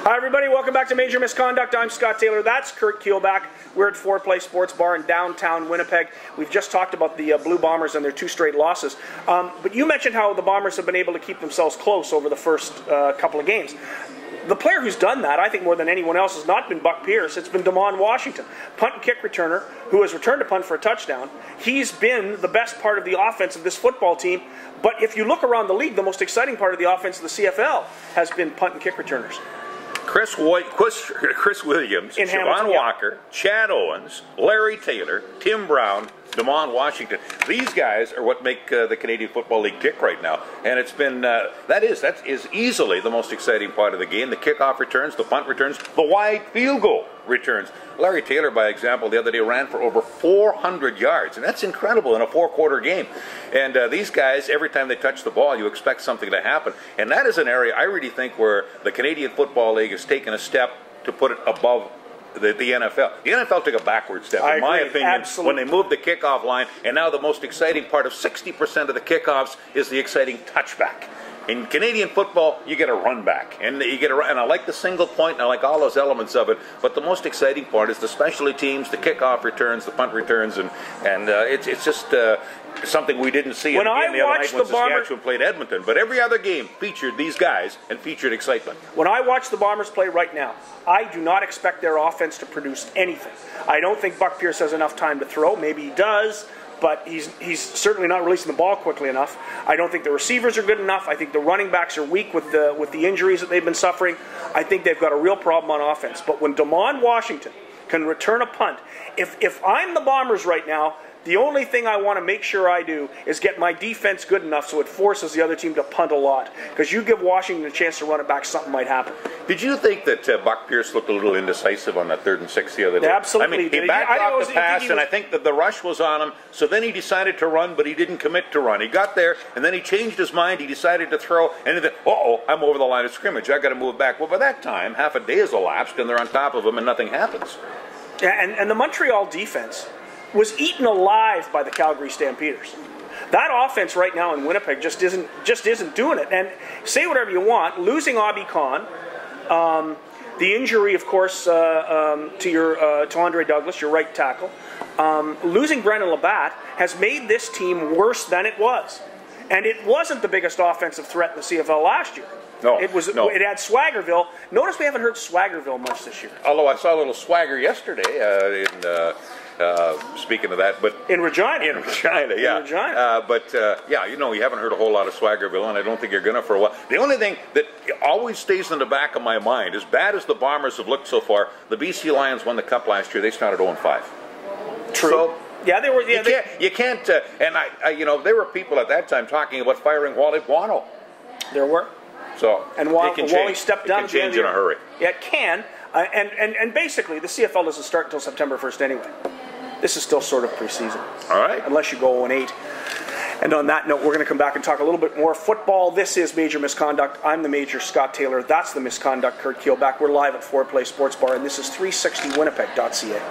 Hi everybody, welcome back to Major Misconduct. I'm Scott Taylor, that's Curt Keilback. We're at 4Play Sports Bar in downtown Winnipeg. We've just talked about the Blue Bombers and their 2 straight losses. But you mentioned how the Bombers have been able to keep themselves close over the first couple of games. The player who's done that, I think more than anyone else, has not been Buck Pierce. It's been Damon Washington, punt and kick returner, who has returned a punt for a touchdown. He's been the best part of the offense of this football team. But if you look around the league, the most exciting part of the offense of the CFL has been punt and kick returners. Chris Williams, Siobhan Walker, Chad Owens, Larry Taylor, Tim Brown, Damon Washington. These guys are what make the Canadian Football League tick right now. And it's been, that is easily the most exciting part of the game. The kickoff returns, the punt returns, the wide field goal returns. Larry Taylor, by example, the other day ran for over 400 yards. And that's incredible in a 4-quarter game. And these guys, every time they touch the ball, you expect something to happen. And that is an area I really think where the Canadian Football League has taken a step to put it above the NFL. The NFL took a backward step, in my opinion, absolutely, when they moved the kickoff line, and now the most exciting part of 60% of the kickoffs is the exciting touchback. In Canadian football, you get a run back, and you get and I like the single point, and I like all those elements of it, but the most exciting part is the specialty teams, the kickoff returns, the punt returns, and it's just something we didn't see in the game the other night when Saskatchewan played Edmonton. But every other game featured these guys and featured excitement. When I watch the Bombers play right now, I do not expect their offense to produce anything. I don't think Buck Pierce has enough time to throw. Maybe he does, but he's certainly not releasing the ball quickly enough. I don't think the receivers are good enough. I think the running backs are weak with the injuries that they've been suffering. I think they've got a real problem on offense. But when Damon Washington can return a punt, if I'm the Bombers right now, the only thing I want to make sure I do is get my defense good enough so it forces the other team to punt a lot. Because you give Washington a chance to run it back, something might happen. Did you think that Buck Pierce looked a little indecisive on that 3rd and 6 the other day? Absolutely. I mean, he backed off the pass, and I think that the rush was on him, so then he decided to run, but he didn't commit to run. He got there, and then he changed his mind. He decided to throw, and then, uh-oh, I'm over the line of scrimmage. I've got to move back. Well, by that time, half a day has elapsed, and they're on top of him, and nothing happens. Yeah, and the Montreal defense was eaten alive by the Calgary Stampeders. That offense right now in Winnipeg just isn't doing it. And say whatever you want, losing Abi Khan, the injury, of course, to Andre Douglas, your right tackle, losing Brendan Labatt has made this team worse than it was. And it wasn't the biggest offensive threat in the CFL last year. No, it was. No. It had Swaggerville. Notice we haven't heard Swaggerville much this year. Although I saw a little swagger yesterday speaking of that, but in Regina. In Regina, yeah. In Regina. Yeah, you haven't heard a whole lot of Swaggerville, and I don't think you're going to for a while. The only thing that always stays in the back of my mind, as bad as the Bombers have looked so far, the BC Lions won the Cup last year. They started 0-5. True. So, yeah, they were. Yeah, you can't. And there were people at that time talking about firing Wally Buono. There were. So and Wally stepped down. It can change in a hurry. Yeah, it can. And basically, the CFL doesn't start until September 1st anyway. This is still sort of preseason. All right. Unless you go 0-8. And on that note, we're going to come back and talk a little bit more football. This is Major Misconduct. I'm the Major, Scott Taylor. That's the Misconduct, Curt Keilback. We're live at 4Play Sports Bar, and this is 360Winnipeg.ca.